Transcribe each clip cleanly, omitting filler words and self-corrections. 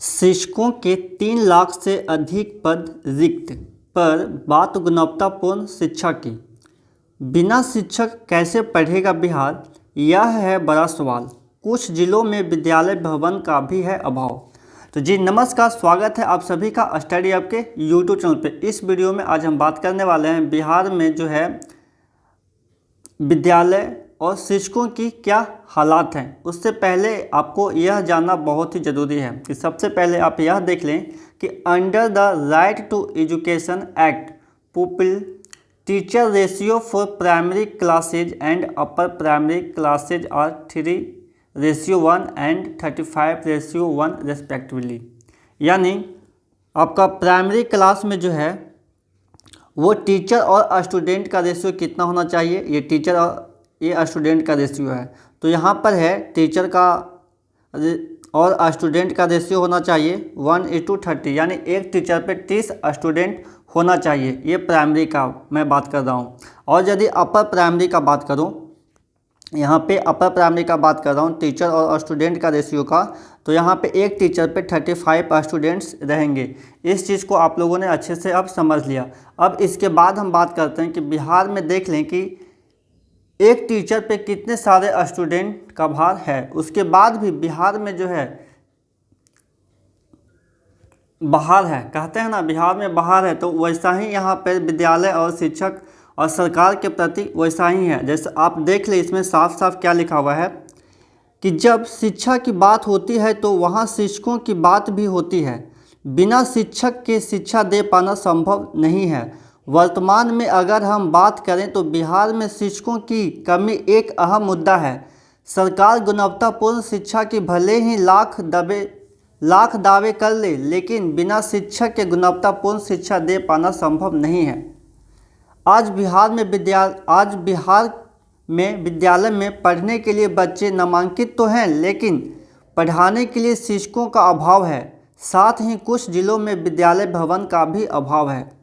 शिक्षकों के 3 लाख से अधिक पद रिक्त, पर बात गुणवत्तापूर्ण शिक्षा की। बिना शिक्षक कैसे पढ़ेगा बिहार, यह है बड़ा सवाल। कुछ जिलों में विद्यालय भवन का भी है अभाव। तो जी नमस्कार, स्वागत है आप सभी का स्टडी हब के यूट्यूब चैनल पे। इस वीडियो में आज हम बात करने वाले हैं बिहार में जो है विद्यालय और शिक्षकों की क्या हालात हैं। उससे पहले आपको यह जानना बहुत ही ज़रूरी है कि सबसे पहले आप यह देख लें कि under the right to education act pupil teacher ratio for primary classes and upper primary classes are 3:1 and 35:1 respectively. यानी आपका प्राइमरी क्लास में जो है वो टीचर और स्टूडेंट का रेशियो कितना होना चाहिए। ये टीचर और ये स्टूडेंट का रेशियो है। तो यहाँ पर है टीचर का और स्टूडेंट का रेशियो होना चाहिए 1:30, यानी एक टीचर पे 30 स्टूडेंट होना चाहिए। ये प्राइमरी का मैं बात कर रहा हूँ। और यदि अपर प्राइमरी का बात करूँ, यहाँ पे अपर प्राइमरी का बात कर रहा हूँ टीचर और स्टूडेंट का रेशियो का, तो यहाँ पे एक टीचर पे 35 स्टूडेंट्स रहेंगे। इस चीज़ को आप लोगों ने अच्छे से अब समझ लिया। अब इसके बाद हम बात करते हैं कि बिहार में देख लें कि एक टीचर पे कितने सारे स्टूडेंट का भार है। उसके बाद भी बिहार में जो है बाहर है, कहते हैं ना बिहार में बाहर है, तो वैसा ही यहाँ पर विद्यालय और शिक्षक और सरकार के प्रति वैसा ही है। जैसे आप देख ले, इसमें साफ साफ क्या लिखा हुआ है कि जब शिक्षा की बात होती है तो वहाँ शिक्षकों की बात भी होती है। बिना शिक्षक के शिक्षा दे पाना संभव नहीं है। वर्तमान में अगर हम बात करें तो बिहार में शिक्षकों की कमी एक अहम मुद्दा है। सरकार गुणवत्तापूर्ण शिक्षा की भले ही लाख दावे कर ले, लेकिन बिना शिक्षक के गुणवत्तापूर्ण शिक्षा दे पाना संभव नहीं है। आज बिहार में विद्यालय में पढ़ने के लिए बच्चे नामांकित तो हैं, लेकिन पढ़ाने के लिए शिक्षकों का अभाव है। साथ ही कुछ जिलों में विद्यालय भवन का भी अभाव है।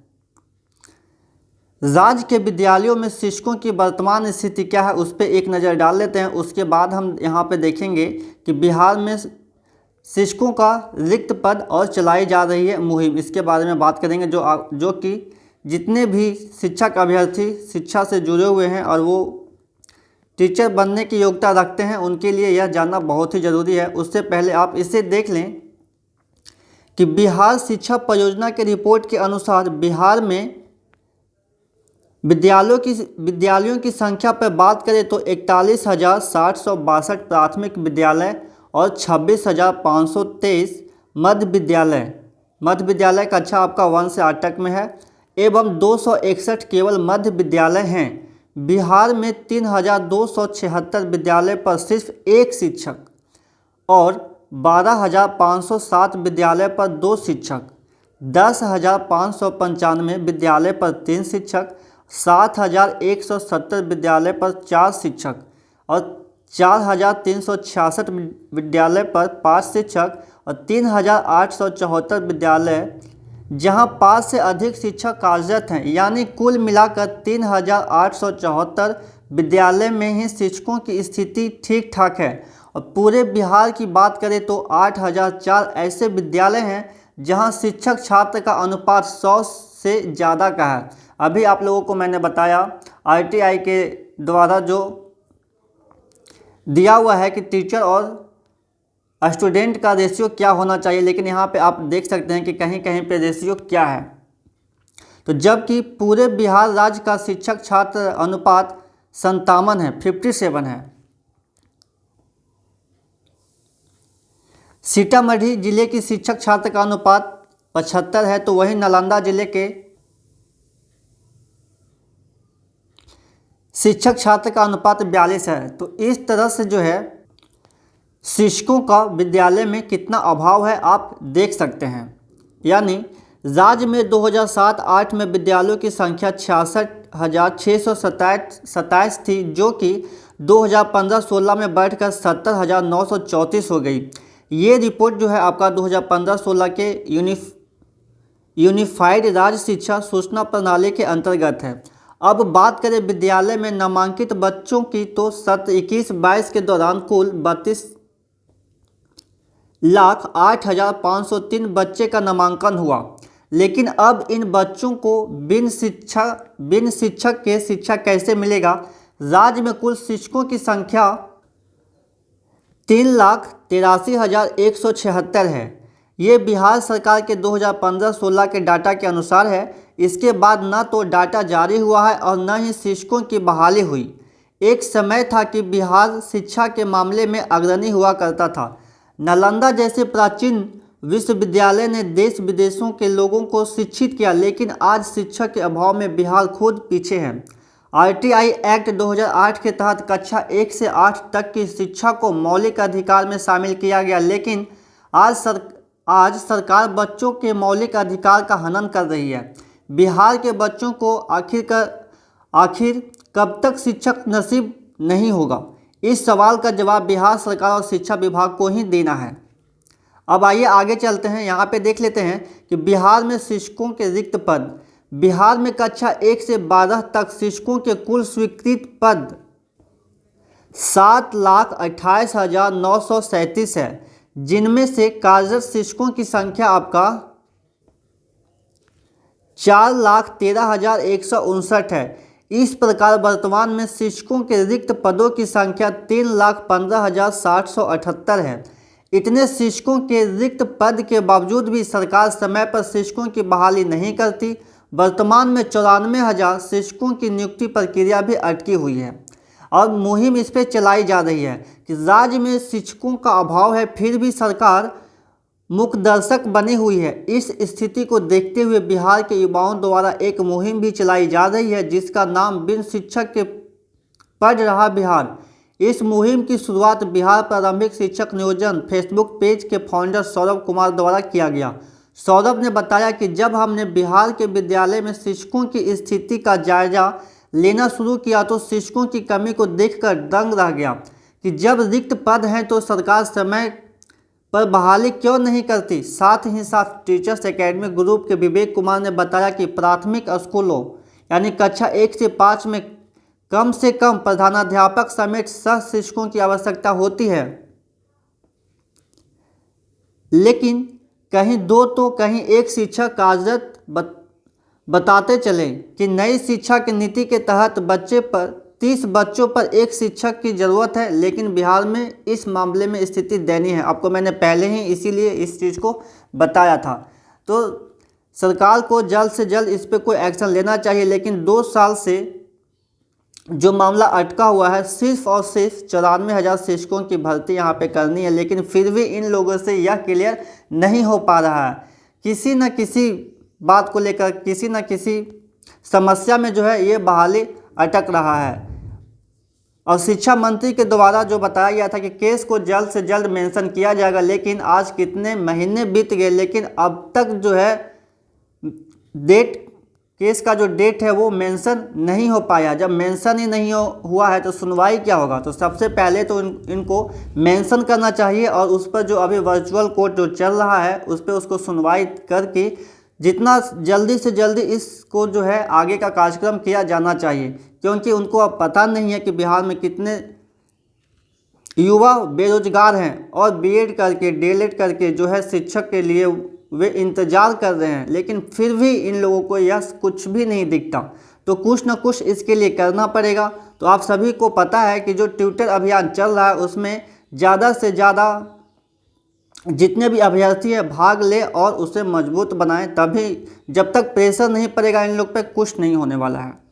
राज्य के विद्यालयों में शिक्षकों की वर्तमान स्थिति क्या है, उस पर एक नज़र डाल लेते हैं। उसके बाद हम यहाँ पे देखेंगे कि बिहार में शिक्षकों का रिक्त पद और चलाई जा रही है मुहिम, इसके बारे में बात करेंगे। जो कि जितने भी शिक्षक अभ्यर्थी शिक्षा से जुड़े हुए हैं और वो टीचर बनने की योग्यता रखते हैं, उनके लिए यह जानना बहुत ही ज़रूरी है। उससे पहले आप इसे देख लें कि बिहार शिक्षा परियोजना के रिपोर्ट के अनुसार बिहार में विद्यालयों की संख्या पर बात करें तो 41,762 प्राथमिक विद्यालय और 26,523 मध्य विद्यालय कक्षा आपका 1 से 8 तक में है, एवं 261 केवल मध्य विद्यालय हैं। बिहार में 3,276 विद्यालय पर सिर्फ एक शिक्षक और 12,507 विद्यालय पर 2 शिक्षक, 10,595 विद्यालय पर 3 शिक्षक, 7,170 विद्यालय पर 4 शिक्षक और 4,366 विद्यालय पर 5 शिक्षक और 3,874 विद्यालय जहां 5 से अधिक शिक्षक कार्यरत हैं। यानी कुल मिलाकर 3,874 विद्यालय में ही शिक्षकों की स्थिति ठीक ठाक है। और पूरे बिहार की बात करें तो 8,004 ऐसे विद्यालय हैं जहां शिक्षक छात्र का अनुपात 100 से ज़्यादा का है। अभी आप लोगों को मैंने बताया RTI के द्वारा जो दिया हुआ है कि टीचर और स्टूडेंट का रेशियो क्या होना चाहिए, लेकिन यहाँ पे आप देख सकते हैं कि कहीं कहीं पे रेशियो क्या है। तो जबकि पूरे बिहार राज्य का शिक्षक छात्र अनुपात 57 है, 57 है। सीतामढ़ी जिले की शिक्षक छात्र का अनुपात 75 है, तो वहीं नालंदा जिले के शिक्षक छात्र का अनुपात 42 है। तो इस तरह से जो है शिक्षकों का विद्यालय में कितना अभाव है आप देख सकते हैं। यानी राज्य में 2007-08 में विद्यालयों की संख्या 66,627 थी, जो कि 2015-16 में बढ़कर 70,934 हो गई। ये रिपोर्ट जो है आपका 2015-16 के यूनिफाइड राज्य शिक्षा सूचना प्रणाली के अंतर्गत है। अब बात करें विद्यालय में नामांकित बच्चों की, तो सत्र 21-22 के दौरान कुल 1,08,503 बच्चे का नामांकन हुआ, लेकिन अब इन बच्चों को बिन शिक्षक के शिक्षा कैसे मिलेगा। राज्य में कुल शिक्षकों की संख्या 3,83,176 है। ये बिहार सरकार के 2015-16 के डाटा के अनुसार है। इसके बाद न तो डाटा जारी हुआ है और न ही शिक्षकों की बहाली हुई। एक समय था कि बिहार शिक्षा के मामले में अग्रणी हुआ करता था। नालंदा जैसे प्राचीन विश्वविद्यालय ने देश विदेशों के लोगों को शिक्षित किया, लेकिन आज शिक्षक के अभाव में बिहार खुद पीछे है। आरटीआई एक्ट 2008 के तहत कक्षा 1 से 8 तक की शिक्षा को मौलिक अधिकार में शामिल किया गया, लेकिन आज सरकार बच्चों के मौलिक अधिकार का हनन कर रही है। बिहार के बच्चों को आखिर कब तक शिक्षक नसीब नहीं होगा? इस सवाल का जवाब बिहार सरकार और शिक्षा विभाग को ही देना है। अब आइए आगे चलते हैं। यहाँ पे देख लेते हैं कि बिहार में शिक्षकों के रिक्त पद। बिहार में कक्षा 1 से 12 तक शिक्षकों के कुल स्वीकृत पद 7,28,937 है, जिनमें से कार्यरत शिक्षकों की संख्या आपका 4,13,159 है। इस प्रकार वर्तमान में शिक्षकों के रिक्त पदों की संख्या 3,15,778 है। इतने शिक्षकों के रिक्त पद के बावजूद भी सरकार समय पर शिक्षकों की बहाली नहीं करती। वर्तमान में 94,000 शिक्षकों की नियुक्ति प्रक्रिया भी अटकी हुई है और मुहिम इस पर चलाई जा रही है कि राज्य में शिक्षकों का अभाव है, फिर भी सरकार मुकदर्शक बनी हुई है। इस स्थिति को देखते हुए बिहार के युवाओं द्वारा एक मुहिम भी चलाई जा रही है, जिसका नाम बिन शिक्षक के पढ़ रहा बिहार। इस मुहिम की शुरुआत बिहार प्रारंभिक शिक्षक नियोजन फेसबुक पेज के फाउंडर सौरभ कुमार द्वारा किया गया। सौरभ ने बताया कि जब हमने बिहार के विद्यालय में शिक्षकों की स्थिति का जायजा लेना शुरू किया तो शिक्षकों की कमी को देखकर दंग रह गया कि जब रिक्त पद हैं तो सरकार समय पर बहाली क्यों नहीं करती। साथ ही साथ टीचर्स एकेडमी ग्रुप के विवेक कुमार ने बताया कि प्राथमिक स्कूलों यानी कक्षा 1 से 5 में कम से कम प्रधानाध्यापक समेत सह शिक्षकों की आवश्यकता होती है, लेकिन कहीं 2 तो कहीं 1 शिक्षक कार्यरत बताते चले कि नई शिक्षा की नीति के तहत 30 बच्चों पर 1 शिक्षक की ज़रूरत है, लेकिन बिहार में इस मामले में स्थिति दयनीय है। आपको मैंने पहले ही इसीलिए इस चीज़ को बताया था। तो सरकार को जल्द से जल्द इस पर कोई एक्शन लेना चाहिए, लेकिन 2 साल से जो मामला अटका हुआ है, सिर्फ और सिर्फ 94,000 शिक्षकों की भर्ती यहाँ पे करनी है, लेकिन फिर भी इन लोगों से यह क्लियर नहीं हो पा रहा है। किसी न किसी बात को लेकर किसी न किसी समस्या में जो है ये बहाली अटक रहा है। और शिक्षा मंत्री के द्वारा जो बताया गया था कि केस को जल्द से जल्द मेंशन किया जाएगा, लेकिन आज कितने महीने बीत गए, लेकिन अब तक जो है केस का जो डेट है वो मेंशन नहीं हो पाया। जब मेंशन ही नहीं हुआ है तो सुनवाई क्या होगा। तो सबसे पहले तो इनको मेंशन करना चाहिए और उस पर जो अभी वर्चुअल कोर्ट जो चल रहा है उस पर उसको सुनवाई करके जितना जल्दी से जल्दी इसको जो है आगे का कार्यक्रम किया जाना चाहिए, क्योंकि उनको अब पता नहीं है कि बिहार में कितने युवा बेरोजगार हैं और बीएड करके डीएलएड करके जो है शिक्षक के लिए वे इंतज़ार कर रहे हैं, लेकिन फिर भी इन लोगों को यह कुछ भी नहीं दिखता। तो कुछ ना कुछ इसके लिए करना पड़ेगा। तो आप सभी को पता है कि जो ट्विटर अभियान चल रहा है उसमें ज़्यादा से ज़्यादा जितने भी अभ्यर्थी हैं भाग ले और उसे मजबूत बनाएं, तभी जब तक प्रेशर नहीं पड़ेगा इन लोग पे कुछ नहीं होने वाला है।